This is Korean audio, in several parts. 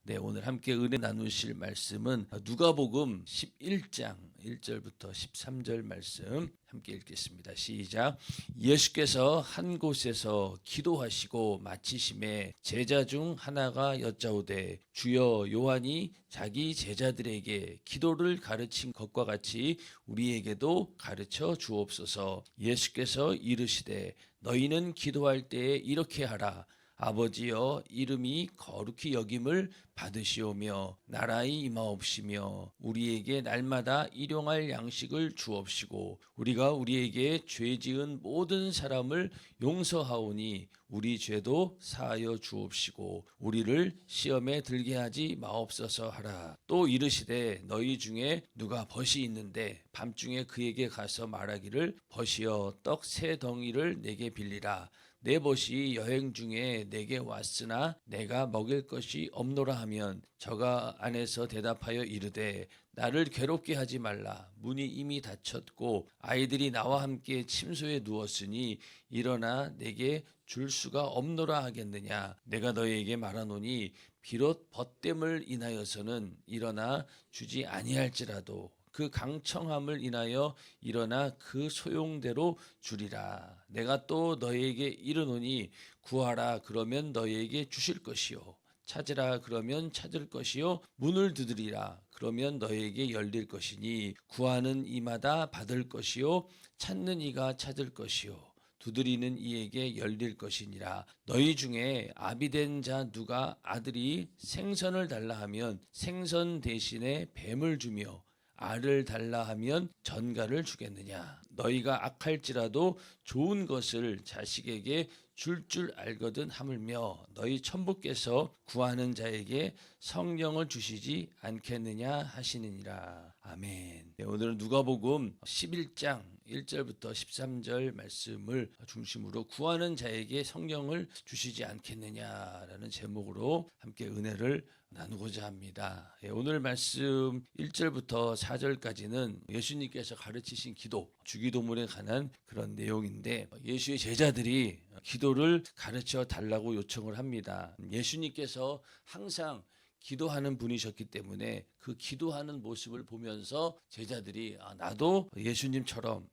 네, 오늘 함께 은혜 나누실 말씀은 누가복음 11장 1절부터 13절 말씀 함께 읽겠습니다. 시작. 예수께서 한 곳에서 기도하시고 마치심에 제자 중 하나가 여짜오되 주여 요한이 자기 제자들에게 기도를 가르친 것과 같이 우리에게도 가르쳐 주옵소서. 예수께서 이르시되 너희는 기도할 때에 이렇게 하라. 아버지여 이름이 거룩히 여김을 받으시오며 나라의 임하옵시며 우리에게 날마다 일용할 양식을 주옵시고 우리가 우리에게 죄 지은 모든 사람을 용서하오니 우리 죄도 사하여 주옵시고 우리를 시험에 들게 하지 마옵소서 하라. 또 이르시되 너희 중에 누가 벗이 있는데 밤중에 그에게 가서 말하기를 벗이여 떡 세 덩이를 내게 빌리라. 내 벗이 여행 중에 내게 왔으나 내가 먹일 것이 없노라 하면 저가 안에서 대답하여 이르되 나를 괴롭게 하지 말라. 문이 이미 닫혔고 아이들이 나와 함께 침소에 누웠으니 일어나 내게 줄 수가 없노라 하겠느냐. 내가 너희에게 말하노니 비록 벗됨을 인하여서는 일어나 주지 아니할지라도 그 강청함을 인하여 일어나 그 소용대로 주리라. 내가 또 너희에게 이르노니 구하라 그러면 너희에게 주실 것이요 찾으라 그러면 찾을 것이요 문을 두드리라 그러면 너희에게 열릴 것이니 구하는 이마다 받을 것이요 찾는 이가 찾을 것이요 두드리는 이에게 열릴 것이니라. 너희 중에 아비된 자 누가 아들이 생선을 달라 하면 생선 대신에 뱀을 주며 알을 달라 하면 전갈을 주겠느냐. 너희가 악할지라도 좋은 것을 자식에게 줄 알거든 하물며 너희 천부께서 구하는 자에게 성령을 주시지 않겠느냐 하시느니라. 아멘. 네, 오늘은 누가복음 11장 1절부터 13절 말씀을 중심으로 구하는 자에게 성령을 주시지 않겠느냐라는 제목으로 함께 은혜를 나누고자 합니다. 오늘 말씀 1절부터 4절까지는 예수님께서 가르치신 기도, 주기도문에 관한 그런 내용인데 예수의 제자들이 기도를 가르쳐 달라고 요청을 합니다. 예수님께서 항상 기도하는 분이셨기 때문에 그 기도하는 모습을 보면서 제자들이 나도 예수님처럼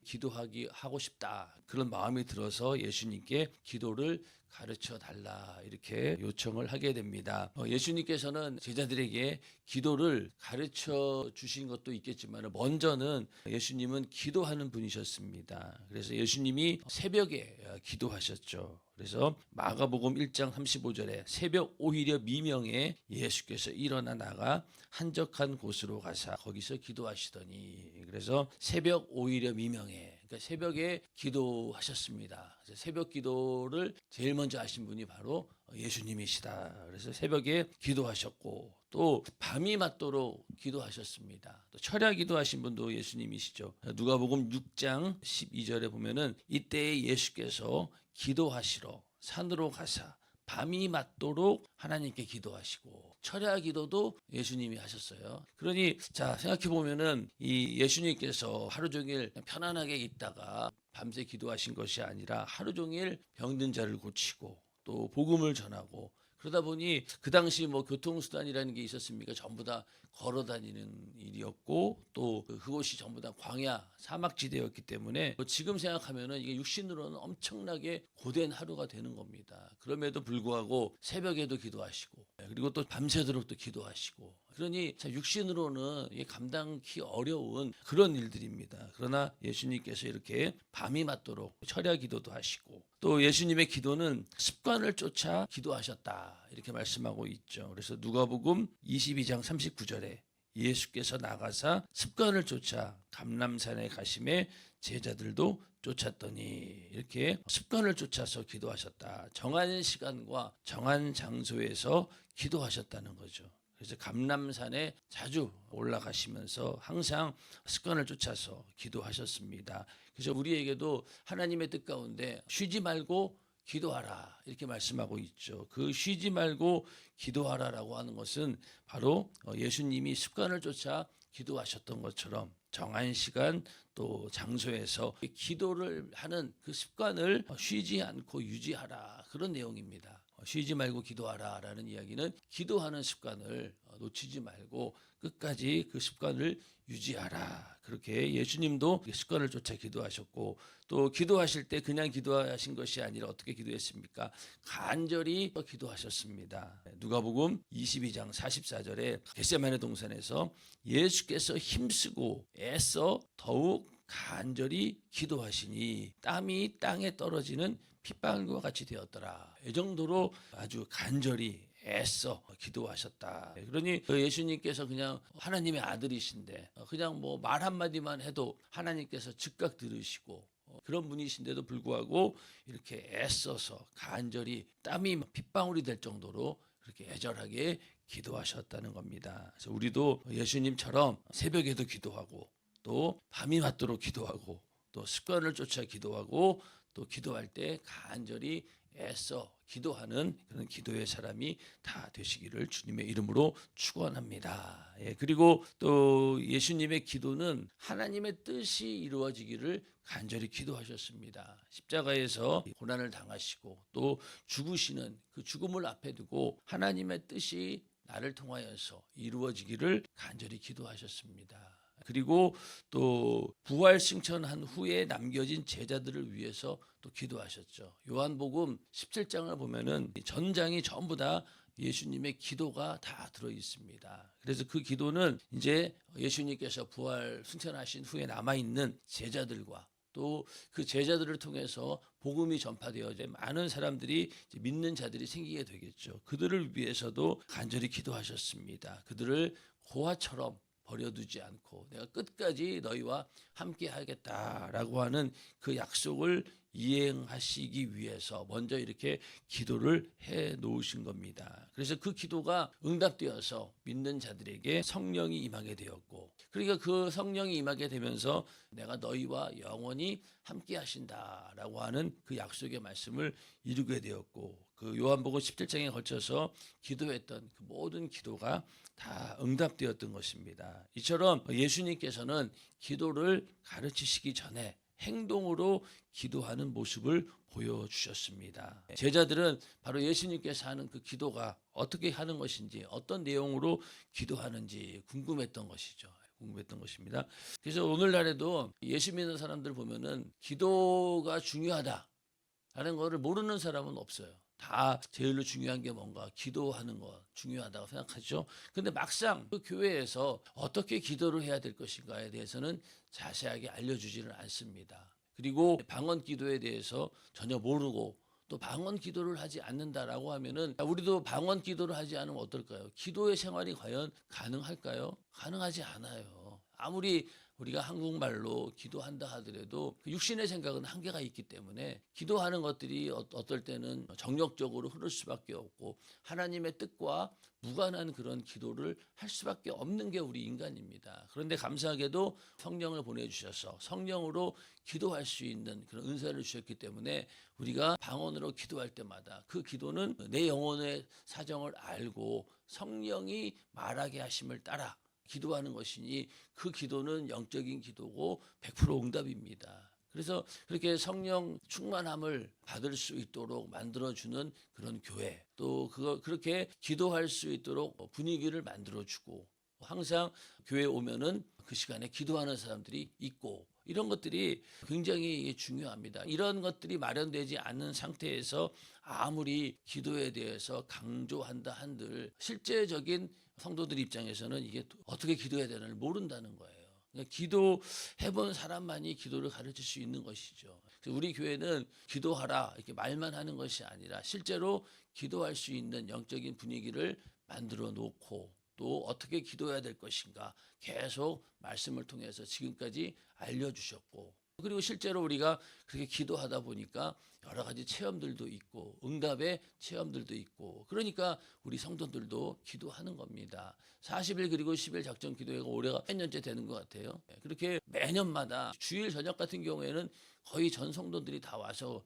하고 싶다 그런 마음이 들어서 예수님께 기도를 가르쳐 달라 이렇게 요청을 하게 됩니다. 예수님께서는 제자들에게 기도를 가르쳐 주신 것도 있겠지만 먼저는 예수님은 기도하는 분이셨습니다. 그래서 예수님이 새벽에 기도하셨죠. 그래서 마가복음 1장 35절에 새벽 오히려 미명에 예수께서 일어나 나가 한적한 곳으로 가사 거기서 기도하시더니 그래서 새벽 오히려 미명에 그러니까 새벽에 기도하셨습니다. 그래서 새벽 기도를 제일 먼저 하신 분이 바로 예수님이시다. 그래서 새벽에 기도하셨고 또 밤이 맞도록 기도하셨습니다. 또 철야 기도하신 분도 예수님이시죠. 누가복음 6장 12절에 보면은 이때에 예수께서 기도하시러 산으로 가사 밤이 맞도록 하나님께 기도하시고 철야 기도도 예수님이 하셨어요. 그러니 자 생각해 보면은 이 예수님께서 하루 종일 편안하게 있다가 밤새 기도하신 것이 아니라 하루 종일 병든 자를 고치고 또 복음을 전하고 그러다 보니 그 당시 뭐 교통수단이라는 게 있었습니까? 전부 다 걸어 다니는 일이었고 또 그곳이 전부 다 광야 사막지대였기 때문에 지금 생각하면은 이게 육신으로는 엄청나게 고된 하루가 되는 겁니다. 그럼에도 불구하고 새벽에도 기도하시고 그리고 또 밤새도록 또 기도하시고 그러니 육신으로는 감당하기 어려운 그런 일들입니다. 그러나 예수님께서 이렇게 밤이 맞도록 철야 기도도 하시고 또 예수님의 기도는 습관을 쫓아 기도하셨다 이렇게 말씀하고 있죠. 그래서 누가복음 22장 39절에 예수께서 나가사 습관을 쫓아 감람산에 가심에 제자들도 쫓았더니 이렇게 습관을 쫓아서 기도하셨다. 정한 시간과 정한 장소에서 기도하셨다는 거죠. 그래서 감람산에 자주 올라가시면서 항상 습관을 쫓아서 기도하셨습니다. 그래서 우리에게도 하나님의 뜻 가운데 쉬지 말고 기도하라 이렇게 말씀하고 있죠. 그 쉬지 말고 기도하라라고 하는 것은 바로 예수님이 습관을 쫓아 기도하셨던 것처럼 정한 시간 또 장소에서 기도를 하는 그 습관을 쉬지 않고 유지하라 그런 내용입니다. 쉬지 말고 기도하라라는 이야기는 기도하는 습관을 놓치지 말고 끝까지 그 습관을 유지하라. 그렇게 예수님도 습관을 쫓아 기도하셨고, 또 기도하실 때 그냥 기도하신 것이 아니라 어떻게 기도했습니까? 간절히 기도하셨습니다. 누가복음 22장 44절에 겟세마네 동산에서 예수께서 힘쓰고 애써 더욱 간절히 기도하시니 땀이 땅에 떨어지는 핏방울과 같이 되었더라. 이 정도로 아주 간절히 애써 기도하셨다. 그러니 예수님께서 그냥 하나님의 아들이신데 그냥 뭐 말 한마디만 해도 하나님께서 즉각 들으시고 그런 분이신데도 불구하고 이렇게 애써서 간절히 땀이 핏방울이 될 정도로 그렇게 애절하게 기도하셨다는 겁니다. 그래서 우리도 예수님처럼 새벽에도 기도하고 또 밤이 맞도록 기도하고 또 습관을 쫓아 기도하고 또 기도할 때 간절히 애써 기도하는 그런 기도의 사람이 다 되시기를 주님의 이름으로 축원합니다. 그리고 또 예수님의 기도는 하나님의 뜻이 이루어지기를 간절히 기도하셨습니다. 십자가에서 고난을 당하시고 또 죽으시는 그 죽음을 앞에 두고 하나님의 뜻이 나를 통하여서 이루어지기를 간절히 기도하셨습니다. 그리고 또 부활 승천한 후에 남겨진 제자들을 위해서 또 기도하셨죠. 요한복음 17장을 보면은 전장이 전부 다 예수님의 기도가 다 들어 있습니다. 그래서 그 기도는 이제 예수님께서 부활 승천하신 후에 남아 있는 제자들과 또 그 제자들을 통해서 복음이 전파되어 이제 많은 사람들이 이제 믿는 자들이 생기게 되겠죠. 그들을 위해서도 간절히 기도하셨습니다. 그들을 고아처럼 버려두지 않고 내가 끝까지 너희와 함께 하겠다라고 하는 그 약속을 이행하시기 위해서 먼저 이렇게 기도를 해 놓으신 겁니다. 그래서 그 기도가 응답되어서 믿는 자들에게 성령이 임하게 되었고, 그러니까 그 성령이 임하게 되면서 내가 너희와 영원히 함께 하신다라고 하는 그 약속의 말씀을 이루게 되었고, 그 요한복음 17장에 걸쳐서 기도했던 그 모든 기도가 다 응답되었던 것입니다. 이처럼 예수님께서는 기도를 가르치시기 전에 행동으로 기도하는 모습을 보여주셨습니다. 제자들은 바로 예수님께서 하는 그 기도가 어떻게 하는 것인지 어떤 내용으로 기도하는지 궁금했던 것이죠. 궁금했던 것입니다. 그래서 오늘날에도 예수 믿는 사람들 보면은 기도가 중요하다라는 것을 모르는 사람은 없어요. 다 제일로 중요한 게 뭔가 기도하는 것 중요하다고 생각하죠. 근데 막상 그 교회에서 어떻게 기도를 해야 될 것인가에 대해서는 자세하게 알려주지는 않습니다. 그리고 방언 기도에 대해서 전혀 모르고 또 방언 기도를 하지 않는다라고 하면은 우리도 방언 기도를 하지 않으면 어떨까요? 기도의 생활이 과연 가능할까요? 가능하지 않아요. 아무리 우리가 한국말로 기도한다 하더라도 육신의 생각은 한계가 있기 때문에 기도하는 것들이 어떨 때는 정력적으로 흐를 수밖에 없고 하나님의 뜻과 무관한 그런 기도를 할 수밖에 없는 게 우리 인간입니다. 그런데 감사하게도 성령을 보내주셔서 성령으로 기도할 수 있는 그런 은사를 주셨기 때문에 우리가 방언으로 기도할 때마다 그 기도는 내 영혼의 사정을 알고 성령이 말하게 하심을 따라 기도하는 것이니 그 기도는 영적인 기도고 100% 응답입니다. 그래서 그렇게 성령 충만함을 받을 수 있도록 만들어주는 그런 교회, 또 그렇게 기도할 수 있도록 분위기를 만들어주고 항상 교회에 오면은 그 시간에 기도하는 사람들이 있고 이런 것들이 굉장히 중요합니다. 이런 것들이 마련되지 않은 상태에서 아무리 기도에 대해서 강조한다 한들 실제적인 성도들 입장에서는 이게 어떻게 기도해야 되는지 모른다는 거예요. 그러니까 기도해본 사람만이 기도를 가르칠 수 있는 것이죠. 우리 교회는 기도하라 이렇게 말만 하는 것이 아니라 실제로 기도할 수 있는 영적인 분위기를 만들어 놓고 또 어떻게 기도해야 될 것인가 계속 말씀을 통해서 지금까지 알려주셨고, 그리고 실제로 우리가 그렇게 기도하다 보니까 여러 가지 체험들도 있고 응답의 체험들도 있고 그러니까 우리 성도들도 기도하는 겁니다. 40일 그리고 10일 작전 기도회가 올해가 몇 년째 되는 것 같아요. 그렇게 매년마다 주일 저녁 같은 경우에는 거의 전 성도들이 다 와서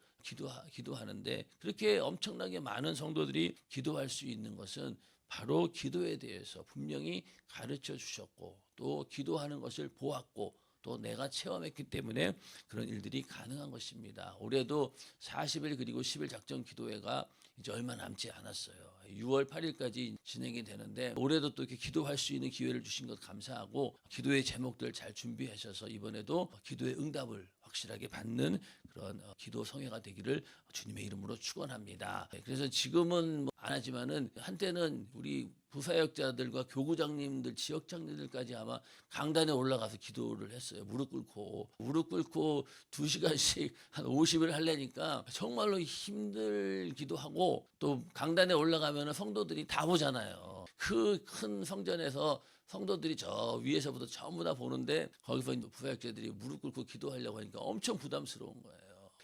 기도하는데 그렇게 엄청나게 많은 성도들이 기도할 수 있는 것은 바로 기도에 대해서 분명히 가르쳐 주셨고 또 기도하는 것을 보았고 또 내가 체험했기 때문에 그런 일들이 가능한 것입니다. 올해도 40일 그리고 10일 작전 기도회가 이제 얼마 남지 않았어요. 6월 8일까지 진행이 되는데 올해도 또 이렇게 기도할 수 있는 기회를 주신 것 감사하고 기도의 제목들 잘 준비하셔서 이번에도 기도의 응답을 확실하게 받는 그런 기도 성회가 되기를 주님의 이름으로 축원합니다. 그래서 지금은 안 하지만은 한때는 우리 부사역자들과 교구장님들, 지역장님들까지 아마 강단에 올라가서 기도를 했어요. 무릎 꿇고 2시간씩 한 50을 하려니까 정말로 힘들기도 하고 또 강단에 올라가면 성도들이 다 보잖아요. 그 큰 성전에서 성도들이 저 위에서부터 전부 다 보는데 거기서 부사역자들이 무릎 꿇고 기도하려고 하니까 엄청 부담스러운 거예요.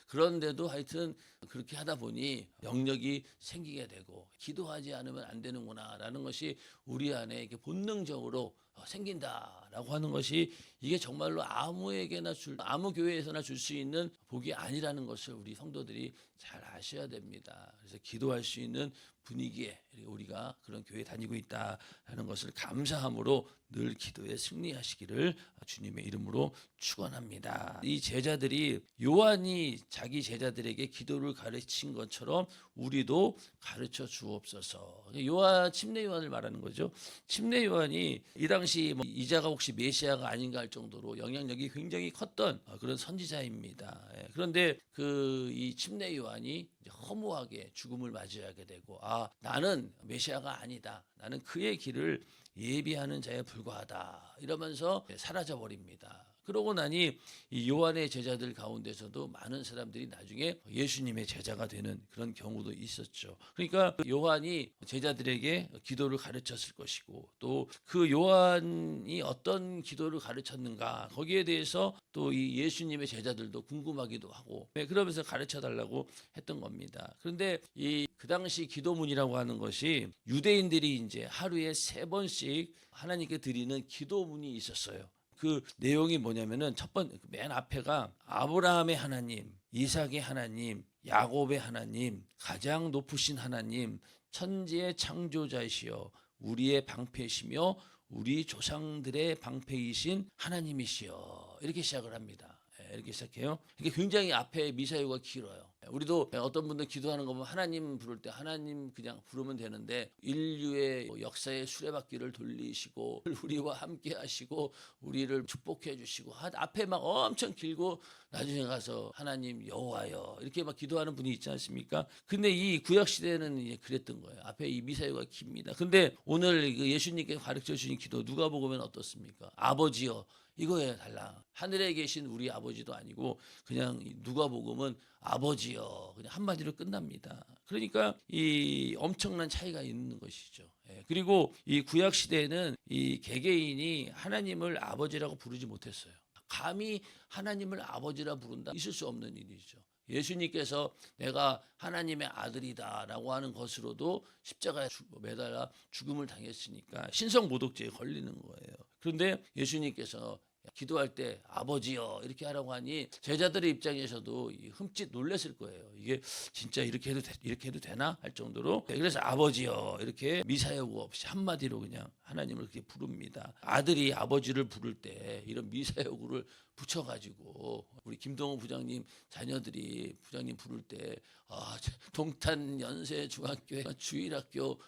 그런데도 하여튼 그렇게 하다 보니 영역이 생기게 되고 기도하지 않으면 안 되는구나라는 것이 우리 안에 이렇게 본능적으로 생긴다라고 하는 것이 이게 정말로 아무 교회에서나 줄 수 있는 복이 아니라는 것을 우리 성도들이 잘 아셔야 됩니다. 그래서 기도할 수 있는 분위기에 우리가 그런 교회 다니고 있다라는 것을 감사함으로 늘 기도에 승리하시기를 주님의 이름으로 축원합니다. 이 제자들이 요한이 자기 제자들에게 기도를 가르친 것처럼 우리도 가르쳐 주옵소서. 요한 침례 요한을 말하는 거죠. 침례 요한이 이 당시 이자가 혹시 메시아가 아닌가 할 정도로 영향력이 굉장히 컸던 그런 선지자입니다. 그런데 이 침례 요한이 허무하게 죽음을 맞이하게 되고 나는 메시아가 아니다. 나는 그의 길을 예비하는 자에 불과하다. 이러면서 사라져 버립니다. 그러고 나니 이 요한의 제자들 가운데서도 많은 사람들이 나중에 예수님의 제자가 되는 그런 경우도 있었죠. 그러니까 요한이 제자들에게 기도를 가르쳤을 것이고 또 그 요한이 어떤 기도를 가르쳤는가 거기에 대해서 또 이 예수님의 제자들도 궁금하기도 하고 그러면서 가르쳐 달라고 했던 겁니다. 그런데 그 당시 기도문이라고 하는 것이 유대인들이 이제 하루에 3번씩 하나님께 드리는 기도문이 있었어요. 그 내용이 뭐냐면은 맨 앞에가 아브라함의 하나님, 이삭의 하나님, 야곱의 하나님, 가장 높으신 하나님, 천지의 창조자이시여 우리의 방패시며 우리 조상들의 방패이신 하나님이시여 이렇게 시작을 합니다. 이렇게 시작해요. 이게 굉장히 앞에 미사여가 길어요. 우리도 어떤 분들 기도하는 거 보면 하나님 부를 때 하나님 그냥 부르면 되는데 인류의 역사의 수레바퀴를 돌리시고 우리와 함께 하시고 우리를 축복해 주시고 앞에 막 엄청 길고 나중에 가서 하나님 여호와여 이렇게 막 기도하는 분이 있지 않습니까? 근데 이 구약 시대는 이제 그랬던 거예요. 앞에 이 미사여가 깁니다. 근데 오늘 예수님께 가르쳐 주신 기도 누가복음은 어떻습니까? 아버지여 이거에 달라. 하늘에 계신 우리 아버지도 아니고 그냥 누가복음은 아버지여 그냥 한마디로 끝납니다. 그러니까 이 엄청난 차이가 있는 것이죠. 그리고 이 구약 시대에는 이 개개인이 하나님을 아버지라고 부르지 못했어요. 감히 하나님을 아버지라 부른다 있을 수 없는 일이죠. 예수님께서 내가 하나님의 아들이다라고 하는 것으로도 십자가에 매달아 죽음을 당했으니까 신성모독죄에 걸리는 거예요. 그런데 예수님께서 기도할 때 아버지여 이렇게 하라고 하니 제자들의 입장에서도 흠칫 놀랐을 거예요. 이게 진짜 이렇게 해도 되나 할 정도로. 그래서 아버지여 이렇게 미사여구 없이 한마디로 그냥 하나님을 그렇게 부릅니다. 아들이 아버지를 부를 때 이런 미사여구를 붙여가지고 우리 김동호 부장님 자녀들이 부장님 부를 때 동탄 연세 중학교의 주일학교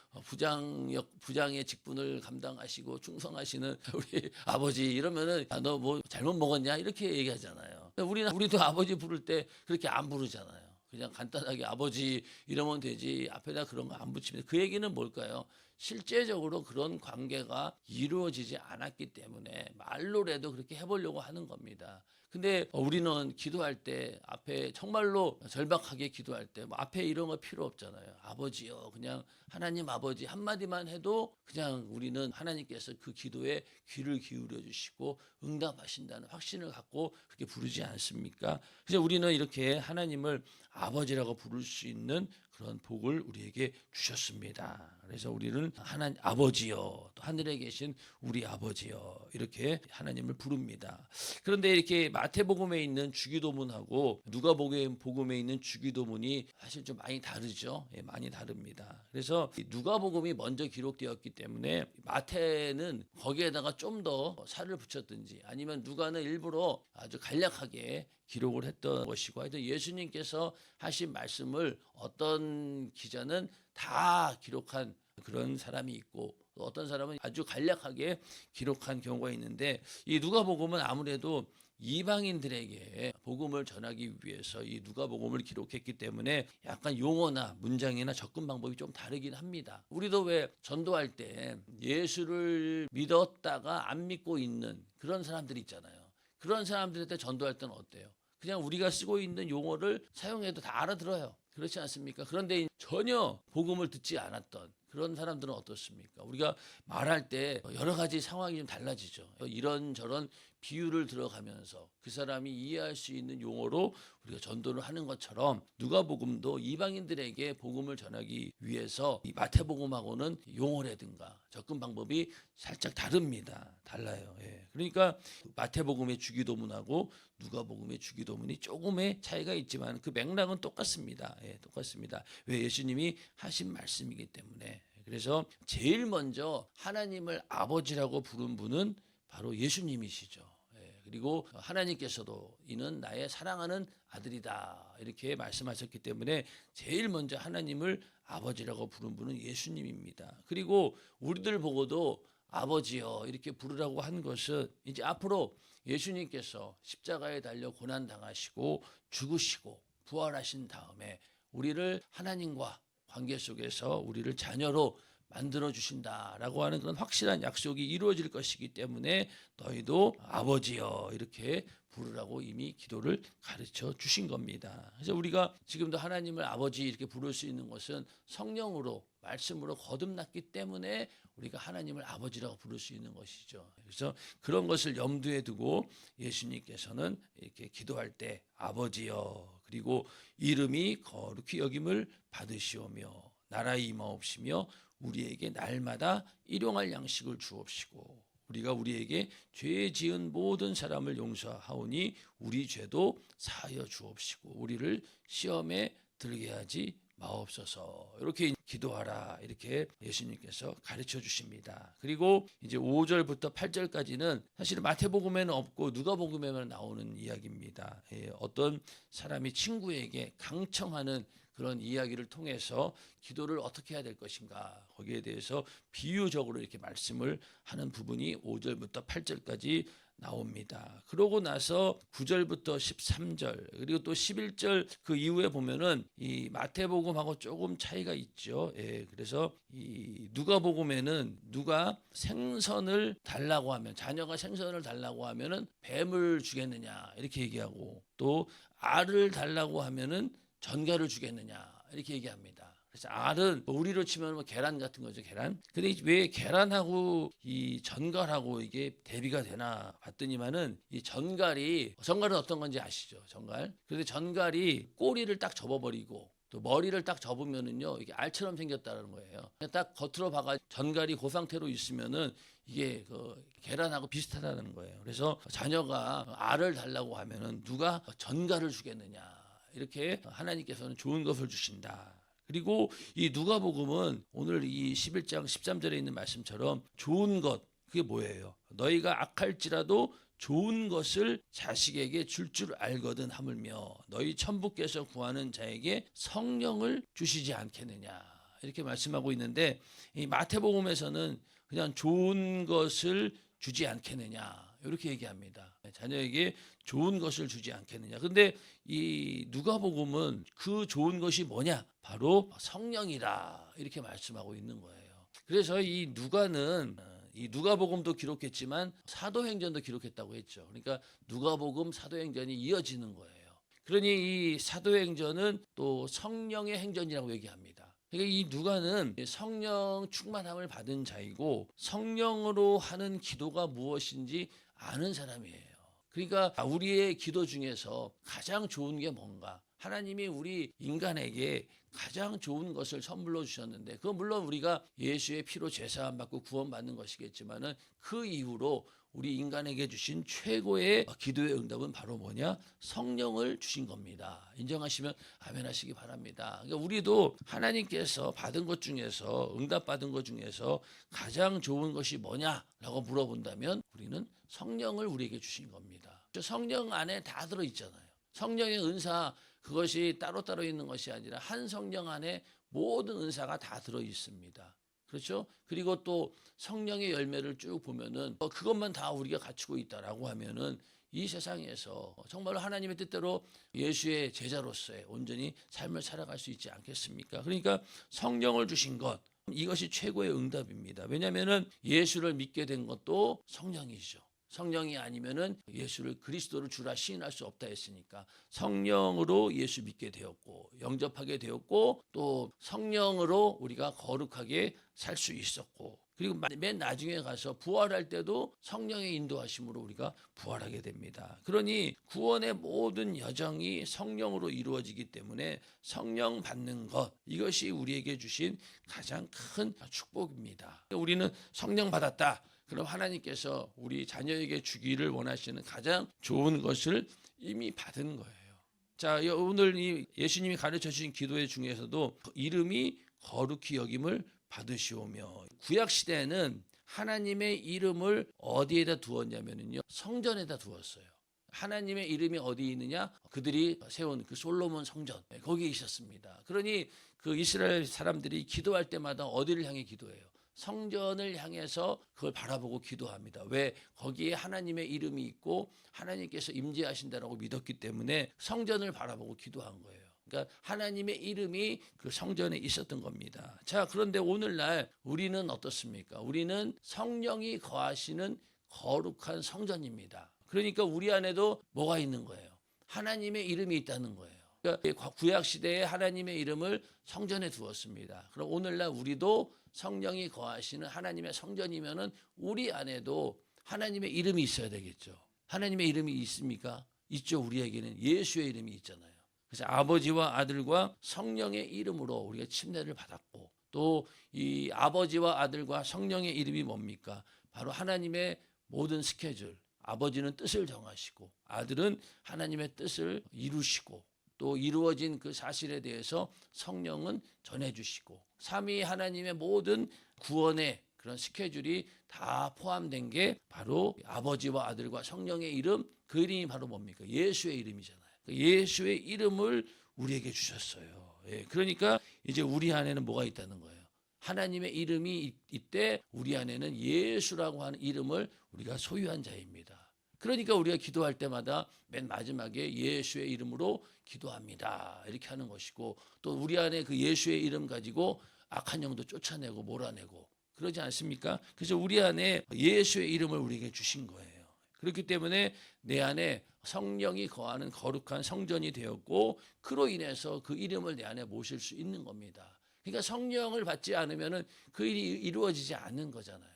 부장의 직분을 감당하시고 충성하시는 우리 아버지 이러면은 너 뭐 잘못 먹었냐 이렇게 얘기하잖아요. 우리도 아버지 부를 때 그렇게 안 부르잖아요. 그냥 간단하게 아버지 이러면 되지 앞에다 그런 거 안 붙입니다. 그 얘기는 뭘까요? 실제적으로 그런 관계가 이루어지지 않았기 때문에 말로라도 그렇게 해보려고 하는 겁니다. 근데 우리는 기도할 때 앞에 정말로 절박하게 기도할 때 앞에 이런 거 필요 없잖아요. 아버지요 그냥 하나님 아버지 한마디만 해도 그냥 우리는 하나님께서 그 기도에 귀를 기울여 주시고 응답하신다는 확신을 갖고 그렇게 부르지 않습니까? 그래서 우리는 이렇게 하나님을 아버지라고 부를 수 있는 그런 복을 우리에게 주셨습니다. 그래서 우리는 하나님 아버지여, 또 하늘에 계신 우리 아버지여, 이렇게 하나님을 부릅니다. 그런데 이렇게 마태복음에 있는 주기도문하고 누가복음에 있는 주기도문이 사실 좀 많이 다르죠. 예, 많이 다릅니다. 그래서 누가복음이 먼저 기록되었기 때문에 마태는 거기에다가 좀 더 살을 붙였든지 아니면 누가는 일부러 아주 간략하게 기록을 했던 것이고, 하여튼 예수님께서 하신 말씀을 어떤 기자는 다 기록한 그런 사람이 있고, 또 어떤 사람은 아주 간략하게 기록한 경우가 있는데, 이 누가복음은 아무래도 이방인들에게 복음을 전하기 위해서 이 누가복음을 기록했기 때문에 약간 용어나 문장이나 접근 방법이 좀 다르긴 합니다. 우리도 왜 전도할 때 예수를 믿었다가 안 믿고 있는 그런 사람들이 있잖아요. 그런 사람들한테 전도할 때는 어때요? 그냥 우리가 쓰고 있는 용어를 사용해도 다 알아들어요. 그렇지 않습니까? 그런데 전혀 복음을 듣지 않았던 그런 사람들은 어떻습니까? 우리가 말할 때 여러 가지 상황이 좀 달라지죠. 이런저런 비유를 들어가면서 그 사람이 이해할 수 있는 용어로 우리가 전도를 하는 것처럼 누가복음도 이방인들에게 복음을 전하기 위해서 이 마태복음하고는 용어라든가 접근 방법이 살짝 다릅니다. 달라요. 예. 그러니까 마태복음의 주기도문하고 누가복음의 주기도문이 조금의 차이가 있지만 그 맥락은 똑같습니다. 예, 똑같습니다. 왜? 예수님이 하신 말씀이기 때문에. 그래서 제일 먼저 하나님을 아버지라고 부른 분은 바로 예수님이시죠. 예, 그리고 하나님께서도 이는 나의 사랑하는 아들이다 이렇게 말씀하셨기 때문에 제일 먼저 하나님을 아버지라고 부른 분은 예수님입니다. 그리고 우리들 보고도 아버지여 이렇게 부르라고 한 것은 이제 앞으로 예수님께서 십자가에 달려 고난 당하시고 죽으시고 부활하신 다음에 우리를 하나님과 관계 속에서 우리를 자녀로 만들어 주신다라고 하는 그런 확실한 약속이 이루어질 것이기 때문에 너희도 아버지여 이렇게 부르라고 이미 기도를 가르쳐 주신 겁니다. 그래서 우리가 지금도 하나님을 아버지 이렇게 부를 수 있는 것은 성령으로 말씀으로 거듭났기 때문에 우리가 하나님을 아버지라고 부를 수 있는 것이죠. 그래서 그런 것을 염두에 두고 예수님께서는 이렇게 기도할 때 아버지여, 그리고 이름이 거룩히 여김을 받으시오며 나라의 임하옵시며 우리에게 날마다 일용할 양식을 주옵시고 우리가 우리에게 죄 지은 모든 사람을 용서하오니 우리 죄도 사하여 주옵시고 우리를 시험에 들게 하지 마옵소서. 이렇게 기도하라 이렇게 예수님께서 가르쳐 주십니다. 그리고 이제 5절부터 8절까지는 사실 마태복음에는 없고 누가복음에만 나오는 이야기입니다. 어떤 사람이 친구에게 강청하는 그런 이야기를 통해서 기도를 어떻게 해야 될 것인가 거기에 대해서 비유적으로 이렇게 말씀을 하는 부분이 5절부터 8절까지 나옵니다. 그러고 나서 9절부터 13절 그리고 또 11절 그 이후에 보면은 이 마태복음하고 조금 차이가 있죠. 예, 그래서 이 누가복음에는 누가 생선을 달라고 하면 자녀가 생선을 달라고 하면은 뱀을 주겠느냐 이렇게 얘기하고 또 알을 달라고 하면은 전갈을 주겠느냐 이렇게 얘기합니다. 그래서 알은 우리로 치면 뭐 계란 같은 거죠, 계란. 근데 왜 계란하고 이 전갈하고 이게 대비가 되나 봤더니만은 이 전갈은 어떤 건지 아시죠? 전갈. 그런데 전갈이 꼬리를 딱 접어버리고 또 머리를 딱 접으면은요 이게 알처럼 생겼다는 거예요. 딱 겉으로 봐가 전갈이 그 상태로 있으면은 이게 그 계란하고 비슷하다는 거예요. 그래서 자녀가 알을 달라고 하면은 누가 전갈을 주겠느냐 이렇게 하나님께서는 좋은 것을 주신다. 그리고 이 누가복음은 오늘 이 11장 13절에 있는 말씀처럼 좋은 것 그게 뭐예요? 너희가 악할지라도 좋은 것을 자식에게 줄 알거든 하물며 너희 천부께서 구하는 자에게 성령을 주시지 않겠느냐 이렇게 말씀하고 있는데 이 마태복음에서는 그냥 좋은 것을 주지 않겠느냐 이렇게 얘기합니다. 자녀에게 좋은 것을 주지 않겠느냐. 근데 이 누가복음은 그 좋은 것이 뭐냐? 바로 성령이라 이렇게 말씀하고 있는 거예요. 그래서 이 누가는 이 누가복음도 기록했지만 사도행전도 기록했다고 했죠. 그러니까 누가복음 사도행전이 이어지는 거예요. 그러니 이 사도행전은 또 성령의 행전이라고 얘기합니다. 그러니까 이 누가는 성령 충만함을 받은 자이고 성령으로 하는 기도가 무엇인지 아는 사람이에요. 그러니까 우리의 기도 중에서 가장 좋은 게 뭔가? 하나님이 우리 인간에게 가장 좋은 것을 선물로 주셨는데, 그건 물론 우리가 예수의 피로 죄사함 받고 구원받는 것이겠지만은 그 이후로 우리 인간에게 주신 최고의 기도의 응답은 바로 뭐냐? 성령을 주신 겁니다. 인정하시면 아멘 하시기 바랍니다. 그러니까 우리도 하나님께서 받은 것 중에서, 응답받은 것 중에서 가장 좋은 것이 뭐냐라고 물어본다면 우리는 성령을 우리에게 주신 겁니다. 성령 안에 다 들어있잖아요. 성령의 은사, 그것이 따로따로 있는 것이 아니라 한 성령 안에 모든 은사가 다 들어있습니다. 그렇죠? 그리고 또 성령의 열매를 쭉 보면은 그것만 다 우리가 갖추고 있다라고 하면은 이 세상에서 정말로 하나님의 뜻대로 예수의 제자로서의 온전히 삶을 살아갈 수 있지 않겠습니까? 그러니까 성령을 주신 것, 이것이 최고의 응답입니다. 왜냐하면은 예수를 믿게 된 것도 성령이죠. 성령이 아니면은 예수를 그리스도를 주라 시인할 수 없다 했으니까 성령으로 예수 믿게 되었고 영접하게 되었고 또 성령으로 우리가 거룩하게 살 수 있었고 그리고 맨 나중에 가서 부활할 때도 성령의 인도하심으로 우리가 부활하게 됩니다. 그러니 구원의 모든 여정이 성령으로 이루어지기 때문에 성령 받는 것, 이것이 우리에게 주신 가장 큰 축복입니다. 우리는 성령 받았다. 그럼 하나님께서 우리 자녀에게 주기를 원하시는 가장 좋은 것을 이미 받은 거예요. 자, 오늘 이 예수님이 가르쳐 주신 기도의 중에서도 이름이 거룩히 여김을 받으시오며, 구약 시대에는 하나님의 이름을 어디에다 두었냐면요, 성전에다 두었어요. 하나님의 이름이 어디 있느냐? 그들이 세운 그 솔로몬 성전, 거기에 있었습니다. 그러니 그 이스라엘 사람들이 기도할 때마다 어디를 향해 기도해요? 성전을 향해서 그걸 바라보고 기도합니다. 왜? 거기에 하나님의 이름이 있고 하나님께서 임재하신다라고 믿었기 때문에 성전을 바라보고 기도한 거예요. 그러니까 하나님의 이름이 그 성전에 있었던 겁니다. 자, 그런데 오늘날 우리는 어떻습니까? 우리는 성령이 거하시는 거룩한 성전입니다. 그러니까 우리 안에도 뭐가 있는 거예요? 하나님의 이름이 있다는 거예요. 그러니까 구약 시대에 하나님의 이름을 성전에 두었습니다. 그럼 오늘날 우리도 성령이 거하시는 하나님의 성전이면은 우리 안에도 하나님의 이름이 있어야 되겠죠. 하나님의 이름이 있습니까? 있죠. 우리에게는 예수의 이름이 있잖아요. 그래서 아버지와 아들과 성령의 이름으로 우리가 침례를 받았고, 또 이 아버지와 아들과 성령의 이름이 뭡니까? 바로 하나님의 모든 스케줄, 아버지는 뜻을 정하시고 아들은 하나님의 뜻을 이루시고 또 이루어진 그 사실에 대해서 성령은 전해주시고, 삼위 하나님의 모든 구원의 그런 스케줄이 다 포함된 게 바로 아버지와 아들과 성령의 이름, 그 이름이 바로 뭡니까? 예수의 이름이잖아요. 예수의 이름을 우리에게 주셨어요. 예, 그러니까 이제 우리 안에는 뭐가 있다는 거예요? 하나님의 이름이 있대. 우리 안에는 예수라고 하는 이름을 우리가 소유한 자입니다. 그러니까 우리가 기도할 때마다 맨 마지막에 예수의 이름으로 기도합니다, 이렇게 하는 것이고, 또 우리 안에 그 예수의 이름 가지고 악한 영도 쫓아내고 몰아내고 그러지 않습니까? 그래서 우리 안에 예수의 이름을 우리에게 주신 거예요. 그렇기 때문에 내 안에 성령이 거하는 거룩한 성전이 되었고, 그로 인해서 그 이름을 내 안에 모실 수 있는 겁니다. 그러니까 성령을 받지 않으면 그 일이 이루어지지 않는 거잖아요.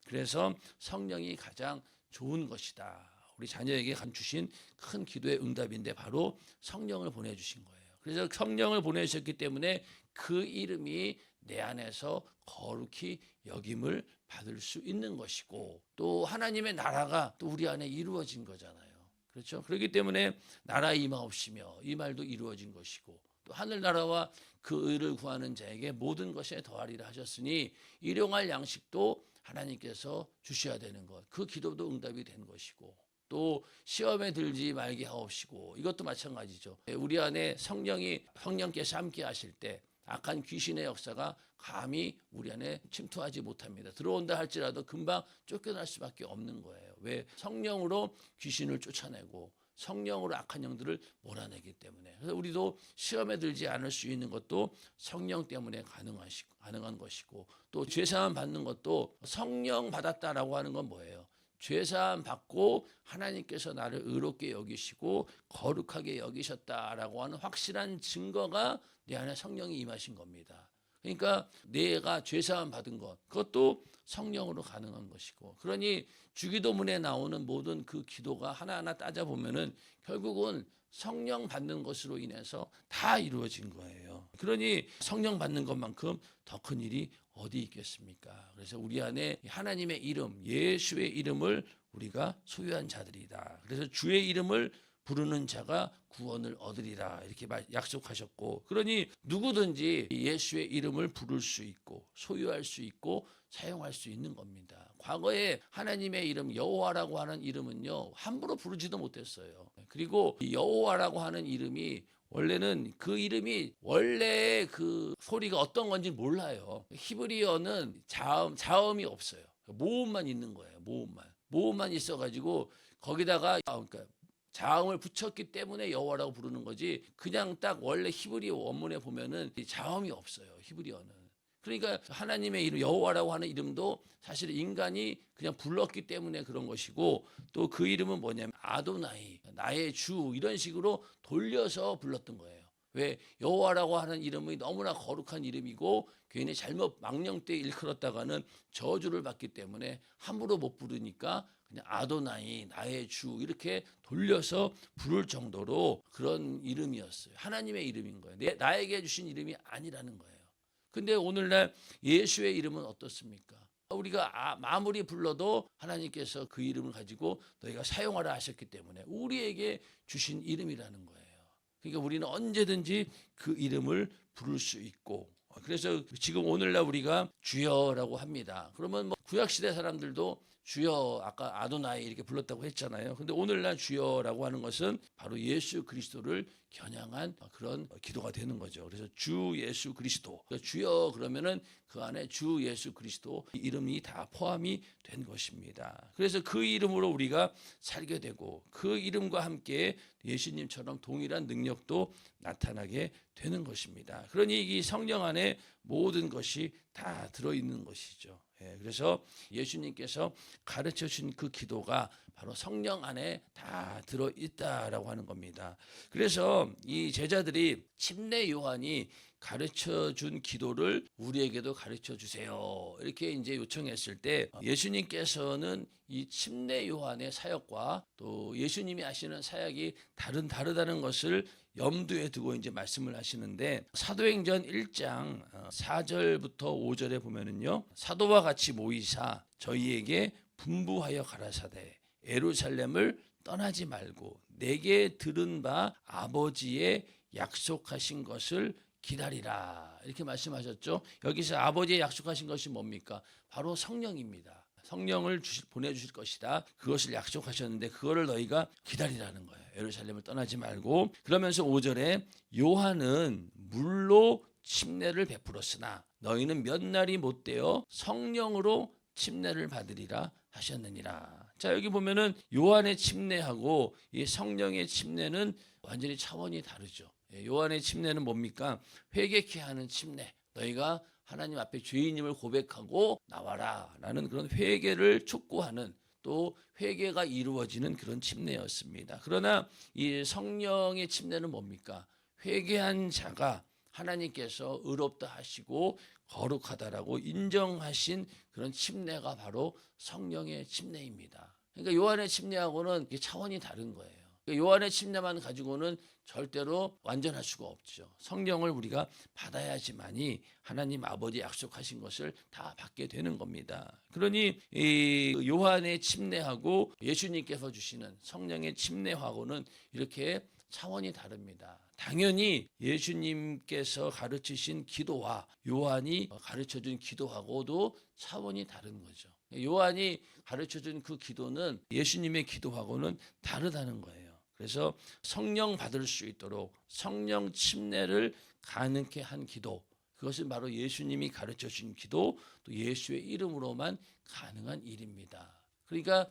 그래서 성령이 가장 좋은 것이다. 우리 자녀에게 주신 큰 기도의 응답인데 바로 성령을 보내주신 거예요. 그래서 성령을 보내주셨기 때문에 그 이름이 내 안에서 거룩히 여김을 받을 수 있는 것이고, 또 하나님의 나라가 또 우리 안에 이루어진 거잖아요. 그렇죠? 그렇기 때문에 나라 임하옵시며 이 말도 이루어진 것이고, 또 하늘나라와 그 의를 구하는 자에게 모든 것에 더하리라 하셨으니 일용할 양식도 하나님께서 주셔야 되는 것, 그 기도도 응답이 된 것이고, 또 시험에 들지 말게 하옵시고, 이것도 마찬가지죠. 우리 안에 성령께서 함께 하실 때 악한 귀신의 역사가 감히 우리 안에 침투하지 못합니다. 들어온다 할지라도 금방 쫓겨날 수밖에 없는 거예요. 왜? 성령으로 귀신을 쫓아내고 성령으로 악한 영들을 몰아내기 때문에. 그래서 우리도 시험에 들지 않을 수 있는 것도 성령 때문에 가능한 것이고, 또 죄사함 받는 것도 성령 받았다라고 하는 건 뭐예요? 죄사함 받고 하나님께서 나를 의롭게 여기시고 거룩하게 여기셨다라고 하는 확실한 증거가 내 안에 성령이 임하신 겁니다. 그러니까 내가 죄사함 받은 것, 그것도 성령으로 가능한 것이고, 그러니 주기도문에 나오는 모든 그 기도가 하나하나 따져보면은 결국은 성령 받는 것으로 인해서 다 이루어진 거예요. 그러니 성령 받는 것만큼 더 큰 일이 어디 있겠습니까? 그래서 우리 안에 하나님의 이름, 예수의 이름을 우리가 소유한 자들이다. 그래서 주의 이름을 부르는 자가 구원을 얻으리라 이렇게 약속하셨고, 그러니 누구든지 예수의 이름을 부를 수 있고 소유할 수 있고 사용할 수 있는 겁니다. 과거에 하나님의 이름 여호와라고 하는 이름은요 함부로 부르지도 못했어요. 그리고 여호와라고 하는 이름이 원래는 그 이름이 원래 그 소리가 어떤 건지 몰라요. 히브리어는 자음이 없어요. 모음만 있는 거예요. 모음만 있어가지고 거기다가 그러니까 자음을 붙였기 때문에 여호와라고 부르는 거지, 그냥 딱 원래 히브리어 원문에 보면은 자음이 없어요. 히브리어는. 그러니까 하나님의 이름 여호와라고 하는 이름도 사실 인간이 그냥 불렀기 때문에 그런 것이고, 또 그 이름은 뭐냐면 아도나이, 나의 주, 이런 식으로 돌려서 불렀던 거예요. 왜? 여호와라고 하는 이름이 너무나 거룩한 이름이고 괜히 잘못 망령 때 일컬었다가는 저주를 받기 때문에 함부로 못 부르니까 그냥 아도나이, 나의 주, 이렇게 돌려서 부를 정도로 그런 이름이었어요. 하나님의 이름인 거예요. 나에게 주신 이름이 아니라는 거예요. 근데 오늘날 예수의 이름은 어떻습니까? 우리가 아무리 불러도 하나님께서 그 이름을 가지고 너희가 사용하라 하셨기 때문에 우리에게 주신 이름이라는 거예요. 그러니까 우리는 언제든지 그 이름을 부를 수 있고, 그래서 지금 오늘날 우리가 주여라고 합니다. 그러면 뭐 구약시대 사람들도 주여, 아까 아도나이 이렇게 불렀다고 했잖아요. 근데 오늘날 주여라고 하는 것은 바로 예수 그리스도를 겨냥한 그런 기도가 되는 거죠. 그래서 주 예수 그리스도, 그러니까 주여 그러면은 그 안에 주 예수 그리스도 이름이 다 포함이 된 것입니다. 그래서 그 이름으로 우리가 살게 되고 그 이름과 함께 예수님처럼 동일한 능력도 나타나게 되는 것입니다. 그러니 이 성령 안에 모든 것이 다 들어있는 것이죠. 그래서 예수님께서 가르쳐 준 그 기도가 바로 성령 안에 다 들어있다라고 하는 겁니다. 그래서 이 제자들이 침례 요한이 가르쳐 준 기도를 우리에게도 가르쳐 주세요, 이렇게 이제 요청했을 때 예수님께서는 이 침례 요한의 사역과 또 예수님이 하시는 사역이 다르다는 것을 염두에 두고 이제 말씀을 하시는데, 사도행전 1장 4절부터 5절에 보면은요, 사도와 같이 모이사 저희에게 분부하여 가라사대 예루살렘을 떠나지 말고 내게 들은 바 아버지의 약속하신 것을 기다리라, 이렇게 말씀하셨죠. 여기서 아버지의 약속하신 것이 뭡니까? 바로 성령입니다. 성령을 보내주실 것이다, 그것을 약속하셨는데 그거를 너희가 기다리라는 거예요. 예루살렘을 떠나지 말고. 그러면서 5절에 요한은 물로 침례를 베풀었으나 너희는 몇 날이 못되어 성령으로 침례를 받으리라 하셨느니라. 자, 여기 보면은 요한의 침례하고 이 성령의 침례는 완전히 차원이 다르죠. 요한의 침례는 뭡니까? 회개케 하는 침례. 너희가 하나님 앞에 죄인임을 고백하고 나와라 라는 그런 회개를 촉구하는, 또 회개가 이루어지는 그런 침례였습니다. 그러나 이 성령의 침례는 뭡니까? 회개한 자가 하나님께서 의롭다 하시고 거룩하다라고 인정하신 그런 침례가 바로 성령의 침례입니다. 그러니까 요한의 침례하고는 차원이 다른 거예요. 요한의 침례만 가지고는 절대로 완전할 수가 없죠. 성령을 우리가 받아야지만이 하나님 아버지 약속하신 것을 다 받게 되는 겁니다. 그러니 이 요한의 침례하고 예수님께서 주시는 성령의 침례하고는 이렇게 차원이 다릅니다. 당연히 예수님께서 가르치신 기도와 요한이 가르쳐준 기도하고도 차원이 다른 거죠. 요한이 가르쳐준 그 기도는 예수님의 기도하고는 다르다는 거예요. 그래서 성령 받을 수 있도록 성령 침례를 가능케 한 기도, 그것은 바로 예수님이 가르쳐준 기도, 또 예수의 이름으로만 가능한 일입니다. 그러니까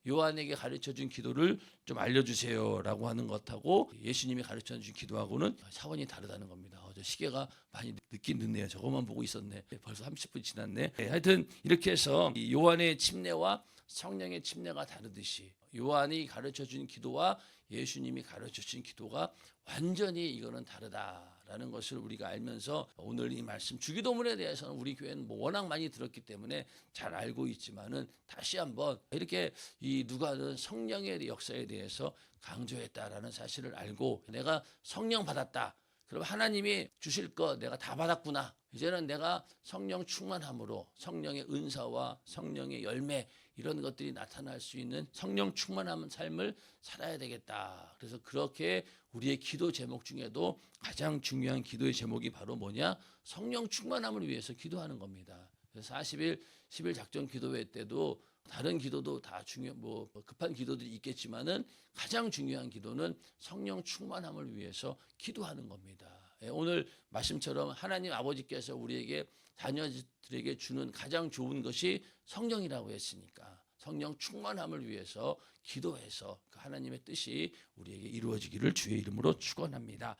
요한에게 가르쳐준 기도를 좀 알려주세요라고 하는 것하고 예수님이 가르쳐준 기도하고는 차원이 다르다는 겁니다. 저 시계가 많이 늦긴 늦네요. 저것만 보고 있었네. 벌써 30분 지났네. 하여튼 이렇게 해서 요한의 침례와 성령의 침례가 다르듯이 요한이 가르쳐준 기도와 예수님이 가르쳐준 기도가 완전히 이거는 다르다. 라는 것을 우리가 알면서 오늘 이 말씀 주기도문에 대해서는 우리 교회는 뭐 워낙 많이 들었기 때문에 잘 알고 있지만은 다시 한번 이렇게 이 누가는 성령의 역사에 대해서 강조했다라는 사실을 알고 내가 성령 받았다. 그럼 하나님이 주실 거 내가 다 받았구나. 이제는 내가 성령 충만함으로 성령의 은사와 성령의 열매 이런 것들이 나타날 수 있는 성령 충만한 삶을 살아야 되겠다. 그래서 그렇게 우리의 기도 제목 중에도 가장 중요한 기도의 제목이 바로 뭐냐? 성령 충만함을 위해서 기도하는 겁니다. 그래서 40일 10일 작전 기도회 때도 다른 기도도 다 뭐 급한 기도들이 있겠지만은 가장 중요한 기도는 성령 충만함을 위해서 기도하는 겁니다. 오늘 말씀처럼 하나님 아버지께서 우리에게 자녀들에게 주는 가장 좋은 것이 성령이라고 했으니까 성령 충만함을 위해서 기도해서 그 하나님의 뜻이 우리에게 이루어지기를 주의 이름으로 축원합니다.